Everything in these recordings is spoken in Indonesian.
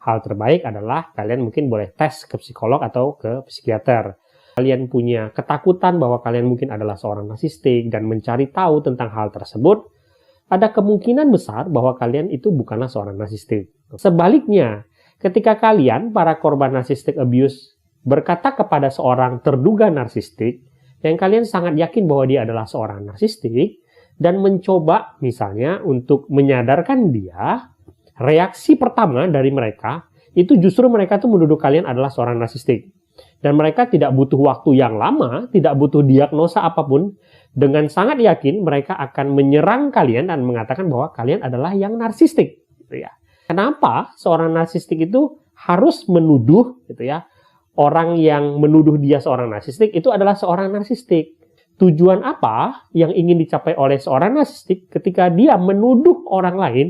hal terbaik adalah kalian mungkin boleh tes ke psikolog atau ke psikiater. Kalian punya ketakutan bahwa kalian mungkin adalah seorang narsistik dan mencari tahu tentang hal tersebut, ada kemungkinan besar bahwa kalian itu bukanlah seorang narsistik. Sebaliknya, ketika kalian, para korban narcissistic abuse, berkata kepada seorang terduga narsistik, yang kalian sangat yakin bahwa dia adalah seorang narsistik, dan mencoba misalnya untuk menyadarkan dia, reaksi pertama dari mereka, itu justru mereka tuh menuduh kalian adalah seorang narsistik. Dan mereka tidak butuh waktu yang lama, tidak butuh diagnosa apapun, dengan sangat yakin mereka akan menyerang kalian dan mengatakan bahwa kalian adalah yang narsistik. Gitu ya. Kenapa seorang narsistik itu harus menuduh gitu ya, orang yang menuduh dia seorang narsistik itu adalah seorang narsistik? Tujuan apa yang ingin dicapai oleh seorang narsistik ketika dia menuduh orang lain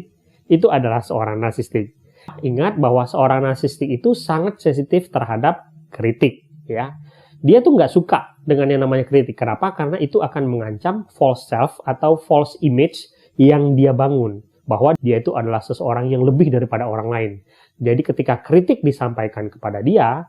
itu adalah seorang narsistik? Ingat bahwa seorang narsistik itu sangat sensitif terhadap kritik, ya. Dia tuh nggak suka dengan yang namanya kritik. Kenapa? Karena itu akan mengancam false self atau false image yang dia bangun. Bahwa dia itu adalah seseorang yang lebih daripada orang lain. Jadi ketika kritik disampaikan kepada dia,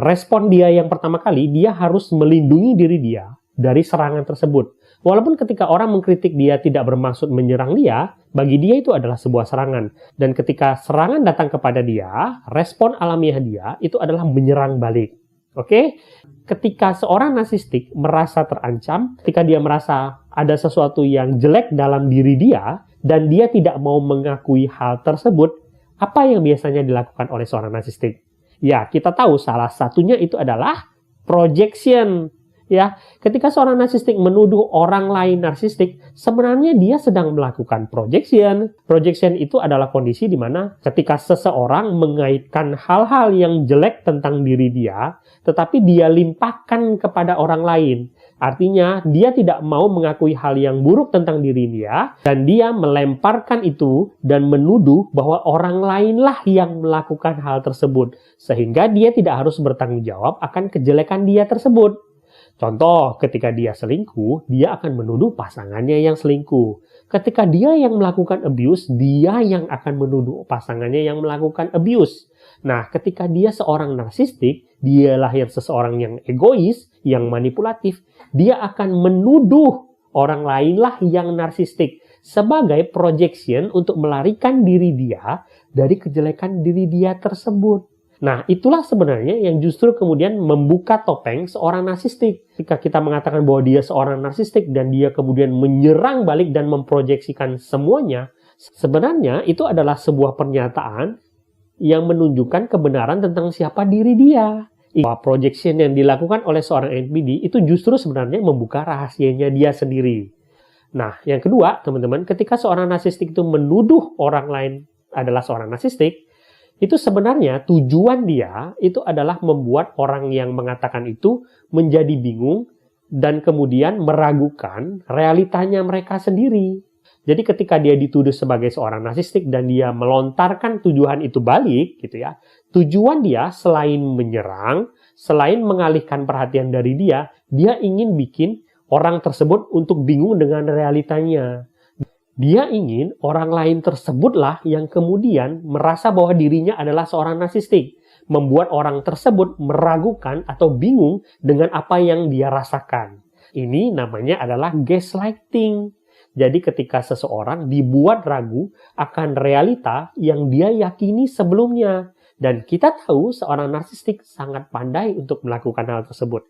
respon dia yang pertama kali, dia harus melindungi diri dia dari serangan tersebut. Walaupun ketika orang mengkritik dia tidak bermaksud menyerang dia, bagi dia itu adalah sebuah serangan. Dan ketika serangan datang kepada dia, respon alamiah dia itu adalah menyerang balik. Oke? Ketika seorang narsistik merasa terancam, ketika dia merasa ada sesuatu yang jelek dalam diri dia, dan dia tidak mau mengakui hal tersebut, apa yang biasanya dilakukan oleh seorang narsistik? Ya, kita tahu salah satunya itu adalah projection. Ya, ketika seorang narsistik menuduh orang lain narsistik, sebenarnya dia sedang melakukan projection. Projection itu adalah kondisi di mana ketika seseorang mengaitkan hal-hal yang jelek tentang diri dia, tetapi dia limpahkan kepada orang lain. Artinya, dia tidak mau mengakui hal yang buruk tentang diri dia, dan dia melemparkan itu dan menuduh bahwa orang lainlah yang melakukan hal tersebut. Sehingga dia tidak harus bertanggung jawab akan kejelekan dia tersebut. Contoh, ketika dia selingkuh, dia akan menuduh pasangannya yang selingkuh. Ketika dia yang melakukan abuse, dia yang akan menuduh pasangannya yang melakukan abuse. Nah, ketika dia seorang narsistik, dia lahir seseorang yang egois, yang manipulatif, dia akan menuduh orang lainlah yang narsistik sebagai projection untuk melarikan diri dia dari kejelekan diri dia tersebut. Nah, itulah sebenarnya yang justru kemudian membuka topeng seorang narsistik. Ketika kita mengatakan bahwa dia seorang narsistik dan dia kemudian menyerang balik dan memproyeksikan semuanya, sebenarnya itu adalah sebuah pernyataan yang menunjukkan kebenaran tentang siapa diri dia. Projection yang dilakukan oleh seorang NPD itu justru sebenarnya membuka rahasianya dia sendiri. Nah, yang kedua, teman-teman, ketika seorang narsistik itu menuduh orang lain adalah seorang narsistik, itu sebenarnya tujuan dia itu adalah membuat orang yang mengatakan itu menjadi bingung dan kemudian meragukan realitanya mereka sendiri. Jadi ketika dia dituduh sebagai seorang narsistik dan dia melontarkan tuduhan itu balik, gitu ya, tujuan dia selain menyerang, selain mengalihkan perhatian dari dia ingin bikin orang tersebut untuk bingung dengan realitanya. Dia ingin orang lain tersebutlah yang kemudian merasa bahwa dirinya adalah seorang narsistik. Membuat orang tersebut meragukan atau bingung dengan apa yang dia rasakan. Ini namanya adalah gaslighting. Jadi ketika seseorang dibuat ragu akan realita yang dia yakini sebelumnya. Dan kita tahu seorang narsistik sangat pandai untuk melakukan hal tersebut.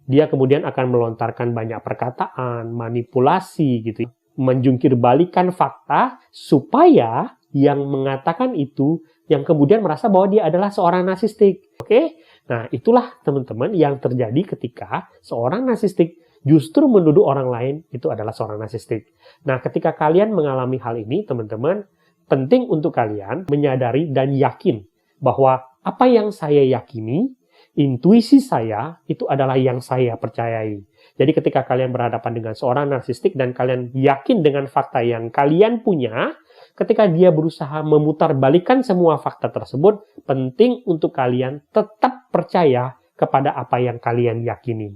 Dia kemudian akan melontarkan banyak perkataan, manipulasi gitu, menjungkir balikan fakta supaya yang mengatakan itu yang kemudian merasa bahwa dia adalah seorang narsistik. Oke? Nah, itulah teman-teman yang terjadi ketika seorang narsistik justru menuduh orang lain itu adalah seorang narsistik. Nah, ketika kalian mengalami hal ini, teman-teman, penting untuk kalian menyadari dan yakin bahwa apa yang saya yakini, intuisi saya, itu adalah yang saya percayai. Jadi ketika kalian berhadapan dengan seorang narsistik dan kalian yakin dengan fakta yang kalian punya, ketika dia berusaha memutarbalikkan semua fakta tersebut, penting untuk kalian tetap percaya kepada apa yang kalian yakini.